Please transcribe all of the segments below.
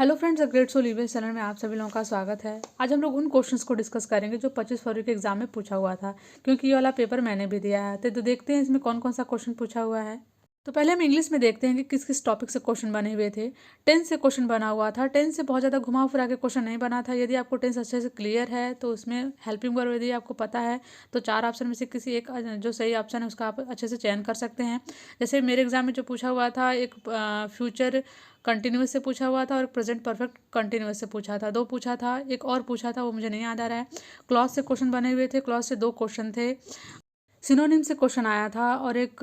Hello friends, great soul EVS channel में आप सभी लोगों का स्वागत है। आज हम लोग उन क्वेश्चंस को डिस्कस करेंगे जो 25 फरवरी के एग्जाम में पूछा हुआ था, क्योंकि ये वाला पेपर मैंने भी दिया है। तो देखते हैं इसमें कौन कौन सा क्वेश्चन पूछा हुआ है। तो पहले हम इंग्लिश में देखते हैं कि किस किस टॉपिक से क्वेश्चन बने हुए थे। टेंस से क्वेश्चन बना हुआ था। टेंस से बहुत ज़्यादा घुमा फिरा के क्वेश्चन नहीं बना था। यदि आपको टेंस अच्छे से क्लियर है तो उसमें हेल्पिंग वर्ब यदि आपको पता है तो 4 ऑप्शन में से किसी एक जो सही ऑप्शन है उसका आप अच्छे से चयन कर सकते हैं। जैसे मेरे एग्जाम में जो पूछा हुआ था, एक फ्यूचर कंटिन्यूस से पूछा हुआ था और प्रेजेंट परफेक्ट कंटिन्यूस से पूछा था। दो पूछा था, एक और पूछा था वो मुझे नहीं याद आ रहा है। क्लॉज से क्वेश्चन बने हुए थे। क्लॉज से 2 क्वेश्चन थे। सिनोनिम से क्वेश्चन आया था और एक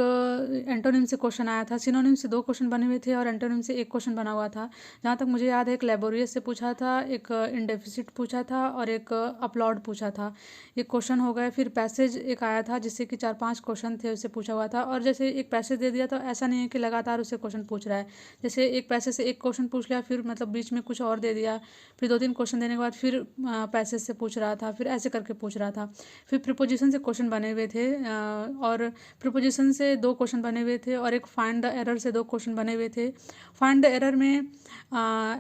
एंटोनिम से क्वेश्चन आया था। सिनोनिम से 2 क्वेश्चन बने हुए थे और एंटोनिम से 1 क्वेश्चन बना हुआ था। जहाँ तक मुझे याद है, एक लेबोरियस से पूछा था, एक इनडेफिसिट पूछा था और एक अपलॉड पूछा था। ये क्वेश्चन हो गए। फिर पैसेज एक आया था जिससे कि 4-5 क्वेश्चन थे, उससे पूछा हुआ था। और जैसे एक पैसेज दे दिया तो ऐसा नहीं है कि लगातार उससे क्वेश्चन पूछ रहा है। जैसे एक पैसेज से एक क्वेश्चन पूछ लिया, फिर मतलब बीच में कुछ और दे दिया, फिर 2-3 क्वेश्चन देने के बाद फिर पैसेज से पूछ रहा था, फिर ऐसे करके पूछ रहा था। फिर प्रीपोजिशन से क्वेश्चन बने हुए थे और प्रीपोजिशन से 2 क्वेश्चन बने हुए थे और एक फाइंड द एरर से 2 क्वेश्चन बने हुए थे। फाइंड द एरर में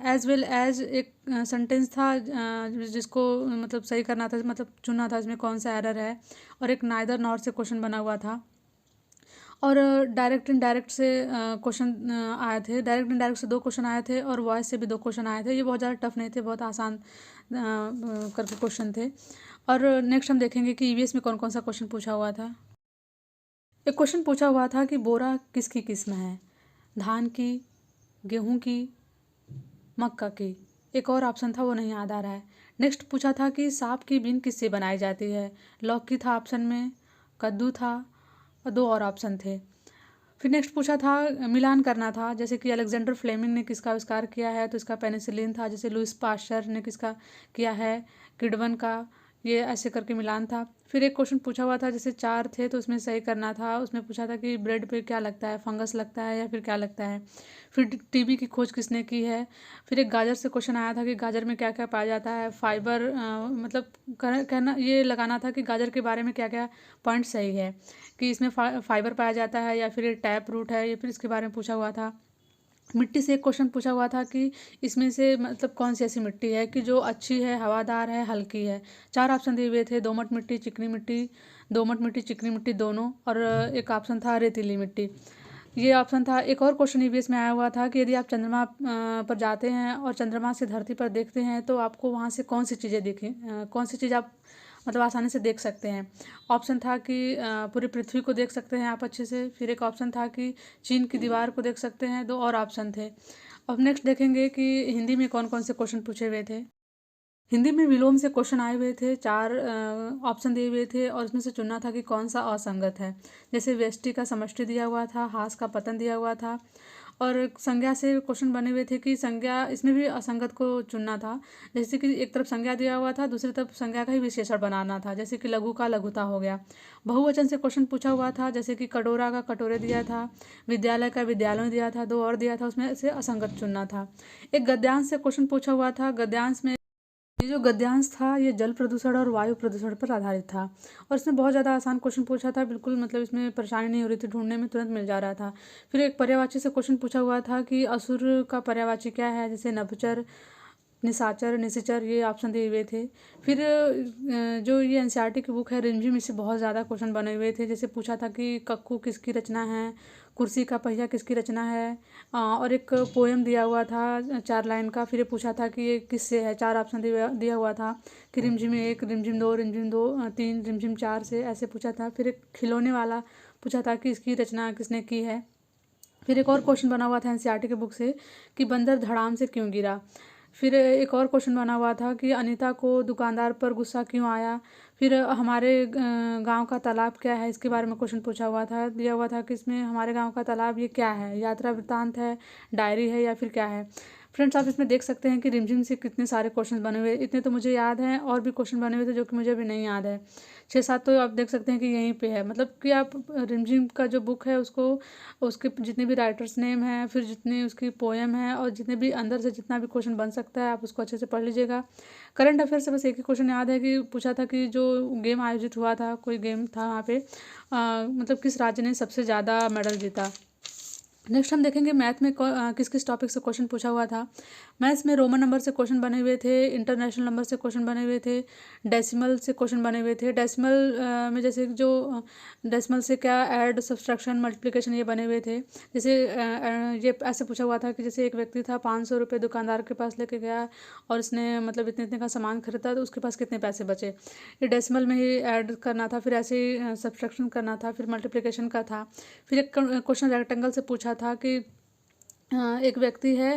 एज वेल एज एक सेंटेंस था जिसको मतलब सही करना था, मतलब चुनना था इसमें कौन सा एरर है। और एक नाइदर नॉर से क्वेश्चन बना हुआ था। और डायरेक्ट इनडायरेक्ट से क्वेश्चन आए थे। डायरेक्ट इनडायरेक्ट से 2 क्वेश्चन आए थे और वॉइस से भी 2 क्वेश्चन आए थे। ये बहुत ज़्यादा टफ नहीं थे, बहुत आसान करके क्वेश्चन थे। और नेक्स्ट हम देखेंगे कि ईवीएस में कौन कौन सा क्वेश्चन पूछा हुआ था। एक क्वेश्चन पूछा हुआ था कि बोरा किसकी किस्म है, धान की, गेहूं की, मक्का की। एक और ऑप्शन था वो नहीं याद आ रहा है। नेक्स्ट पूछा था कि सांप की बीन किससे बनाई जाती है। लौकी था ऑप्शन में, कद्दू था और 2 और ऑप्शन थे। फिर नेक्स्ट पूछा था, मिलान करना था, जैसे कि अलेक्जेंडर फ्लेमिंग ने किसका आविष्कार किया है तो इसका पेनिसिलिन था। जैसे लुइस पाश्चर ने किसका किया है, किडवन का। ये ऐसे करके मिलान था। फिर एक क्वेश्चन पूछा हुआ था, जैसे 4 थे तो उसमें सही करना था। उसमें पूछा था कि ब्रेड पे क्या लगता है, फंगस लगता है या फिर क्या लगता है। फिर टीबी की खोज किसने की है। फिर एक गाजर से क्वेश्चन आया था कि गाजर में क्या क्या पाया जाता है। फाइबर मतलब कहना ये लगाना था कि गाजर के बारे में क्या क्या पॉइंट सही है, कि इसमें फाइबर पाया जाता है या फिर ये टैप रूट है, या फिर इसके बारे में पूछा हुआ था। मिट्टी से एक क्वेश्चन पूछा हुआ था कि इसमें से मतलब कौन सी ऐसी मिट्टी है कि जो अच्छी है, हवादार है, हल्की है। 4 ऑप्शन दिए हुए थे, दोमट मिट्टी, चिकनी मिट्टी, दोमट मिट्टी, चिकनी मिट्टी दोनों, और एक ऑप्शन था रेतीली मिट्टी। ये ऑप्शन था। एक और क्वेश्चन ईवीएस में आया हुआ था कि यदि आप चंद्रमा पर जाते हैं और चंद्रमा से धरती पर देखते हैं तो आपको वहाँ से कौन सी चीज़ें दिखें, कौन सी चीज़ आप मतलब आसानी से देख सकते हैं। ऑप्शन था कि पूरी पृथ्वी को देख सकते हैं आप अच्छे से। फिर एक ऑप्शन था कि चीन की दीवार को देख सकते हैं। 2 और ऑप्शन थे। अब नेक्स्ट देखेंगे कि हिंदी में कौन कौन से क्वेश्चन पूछे हुए थे। हिंदी में विलोम से क्वेश्चन आए हुए थे। 4 ऑप्शन दिए हुए थे और उसमें से चुनना था कि कौन सा असंगत है। जैसे व्यष्टि का समष्टि दिया हुआ था, हास का पतन दिया हुआ था। और संज्ञा से क्वेश्चन बने हुए थे कि संज्ञा, इसमें भी असंगत को चुनना था। जैसे कि एक तरफ संज्ञा दिया हुआ था, दूसरी तरफ संज्ञा का ही विशेषण बनाना था, जैसे कि लघु का लघुता हो गया। बहुवचन से क्वेश्चन पूछा हुआ था, जैसे कि कटोरा का कटोरे दिया था, विद्यालय का विद्यालय दिया था, 2 और दिया था, उसमें से असंगत चुनना था। एक गद्यांश से क्वेश्चन पूछा हुआ था। गद्यांश में ये जो गद्यांश था ये जल प्रदूषण और वायु प्रदूषण पर आधारित था और इसमें बहुत ज़्यादा आसान क्वेश्चन पूछा था। बिल्कुल मतलब इसमें परेशानी नहीं हो रही थी, ढूंढने में तुरंत मिल जा रहा था। फिर एक पर्यायवाची से क्वेश्चन पूछा हुआ था कि असुर का पर्यायवाची क्या है, जैसे नभचर, निशाचर, निशाचर, ये ऑप्शन दिए हुए थे। फिर जो ये एनसीईआरटी की बुक है रिमझिम, इससे बहुत ज़्यादा क्वेश्चन बने हुए थे। जैसे पूछा था कि कक्कू किसकी रचना है, कुर्सी का पहिया किसकी रचना है, और एक पोएम दिया हुआ था 4 लाइन का। फिर ये पूछा था कि ये किससे है। 4 ऑप्शन दिया हुआ था कि रिमझिम 1, रिमझिम 2, रिमझिम 3, रिमझिम 4 से ऐसे पूछा था। फिर एक खिलौने वाला पूछा था कि इसकी रचना किसने की है। फिर एक और क्वेश्चन बना हुआ था एनसीईआरटी के बुक से कि बंदर धड़ाम से क्यों गिरा। फिर एक और क्वेश्चन बना हुआ था कि अनीता को दुकानदार पर गुस्सा क्यों आया। फिर हमारे गांव का तालाब क्या है, इसके बारे में क्वेश्चन पूछा हुआ था। दिया हुआ था कि इसमें हमारे गांव का तालाब ये क्या है, यात्रा वृत्तांत है, डायरी है या फिर क्या है। फ्रेंड्स, आप इसमें देख सकते हैं कि रिमझिम से कितने सारे क्वेश्चन बने हुए। इतने तो मुझे याद हैं, और भी क्वेश्चन बने हुए थे जो कि मुझे अभी नहीं याद है। 6-7 तो आप देख सकते हैं कि यहीं पे है। मतलब कि आप रिमझिम का जो बुक है उसको, उसके जितने भी राइटर्स नेम हैं, फिर जितनी उसकी पोएम है और जितने भी अंदर से जितना भी क्वेश्चन बन सकता है आप उसको अच्छे से पढ़ लीजिएगा। करंट अफेयर से बस एक ही क्वेश्चन याद है कि पूछा था कि जो गेम आयोजित हुआ था, कोई गेम था वहाँ पे, मतलब किस राज्य ने सबसे ज़्यादा मेडल जीता। नेक्स्ट हम देखेंगे मैथ में किस किस टॉपिक से क्वेश्चन पूछा हुआ था। मैथ्स में रोमन नंबर से क्वेश्चन बने हुए थे, इंटरनेशनल नंबर से क्वेश्चन बने हुए थे, डेसिमल से क्वेश्चन बने हुए थे। डेसिमल में जैसे जो डेसिमल से क्या ऐड, सब्सट्रैक्शन, मल्टीप्लिकेशन ये बने हुए थे। जैसे ये ऐसे पूछा हुआ था कि जैसे एक व्यक्ति था, 500 रुपये दुकानदार के पास लेके गया और उसने मतलब इतने इतने का सामान खरीदा, तो उसके पास कितने पैसे बचे। ये डेसिमल में ही ऐड करना था, फिर ऐसे ही सब्सट्रैक्शन करना था, फिर मल्टीप्लिकेशन का था। फिर एक क्वेश्चन रेक्टेंगल से पूछा था कि एक व्यक्ति है,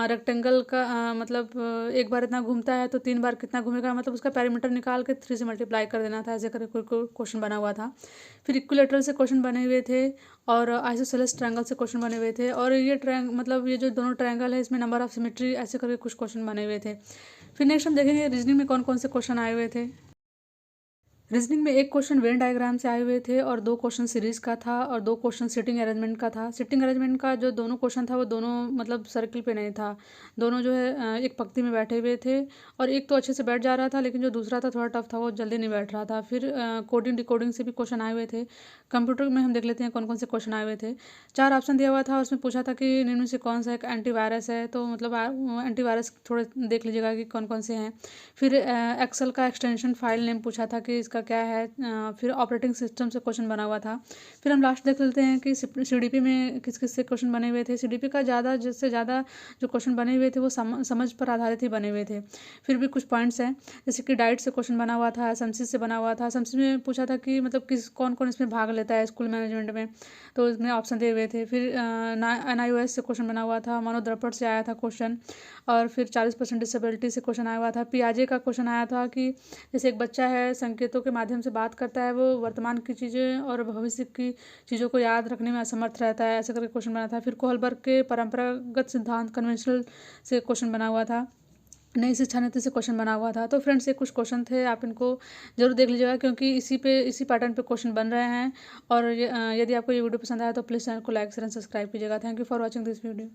रेक्टेंगल का मतलब एक बार इतना घूमता है तो 3 बार कितना घूमेगा, मतलब उसका पैरामीटर निकाल के 3 से मल्टीप्लाई कर देना था। ऐसे करके कोई क्वेश्चन बना हुआ था। फिर इक्विलेटरल से क्वेश्चन बने हुए थे और आइसोसेलेस ट्रायंगल से क्वेश्चन बने हुए थे। और ये मतलब ये जो दोनों ट्रायंगल है इसमें नंबर ऑफ सिमेट्री ऐसे करके कुछ क्वेश्चन बने हुए थे। फिर नेक्स्ट हम देखेंगे रीजनिंग में कौन कौन से क्वेश्चन आए हुए थे। रीजनिंग में एक क्वेश्चन वेन डायग्राम से आए हुए थे और 2 क्वेश्चन सीरीज का था और 2 क्वेश्चन सिटिंग अरेंजमेंट का था। सिटिंग अरेंजमेंट का जो दोनों क्वेश्चन था वो दोनों मतलब सर्किल पे नहीं था, दोनों जो है एक पंक्ति में बैठे हुए थे और एक तो अच्छे से बैठ जा रहा था, लेकिन जो दूसरा था थोड़ा टफ था, वो जल्दी नहीं बैठ रहा था। फिर कोडिंग डिकोडिंग से भी क्वेश्चन आए हुए थे। कंप्यूटर में हम देख लेते हैं कौन कौन से क्वेश्चन आए हुए थे। 4 ऑप्शन दिया हुआ था और उसमें पूछा था कि निम्न से कौन सा एक एंटीवायरस है, तो मतलब एंटीवायरस थोड़े देख लीजिएगा कि कौन कौन से हैं। फिर एक्सेल का एक्सटेंशन फाइल नेम पूछा था कि इसका क्या है। फिर ऑपरेटिंग सिस्टम से क्वेश्चन बना हुआ था। फिर हम लास्ट देख लेते हैं कि सीडीपी में किस किस से क्वेश्चन बने हुए थे। सीडीपी का ज़्यादा जिससे ज़्यादा जो क्वेश्चन बने हुए थे वो समझ पर आधारित ही बने हुए थे। फिर भी कुछ पॉइंट्स हैं, जैसे कि डाइट से क्वेश्चन बना हुआ था, एसएमसी से बना हुआ था। एसएमसी में पूछा था कि मतलब किस कौन कौन इसमें भाग लेता है स्कूल मैनेजमेंट में, तो इसमें ऑप्शन दिए हुए थे। फिर एनआईओएस से क्वेश्चन बना हुआ था, मनोदर्पण से आया था क्वेश्चन। और फिर 40% डिसेबिलिटी से क्वेश्चन आया हुआ था। पियाजे का क्वेश्चन आया था कि जैसे एक बच्चा है, संकेतों के माध्यम से बात करता है, वो वर्तमान की चीज़ें और भविष्य की चीज़ों को याद रखने में असमर्थ रहता है, ऐसे करके क्वेश्चन बना था। फिर कोहलबर्ग के परंपरागत सिद्धांत कन्वेंशनल से क्वेश्चन बना हुआ था। नई शिक्षा नीति से क्वेश्चन बना हुआ था। तो फ्रेंड्स ये कुछ क्वेश्चन थे, आप इनको जरूर देख लीजिएगा क्योंकि इसी पैटर्न पे क्वेश्चन बन रहे हैं। और यदि आपको ये वीडियो पसंद आया तो प्लीज़ चैनल को लाइक शेयर एंड सब्सक्राइब कीजिएगा। Thank you for watching this video.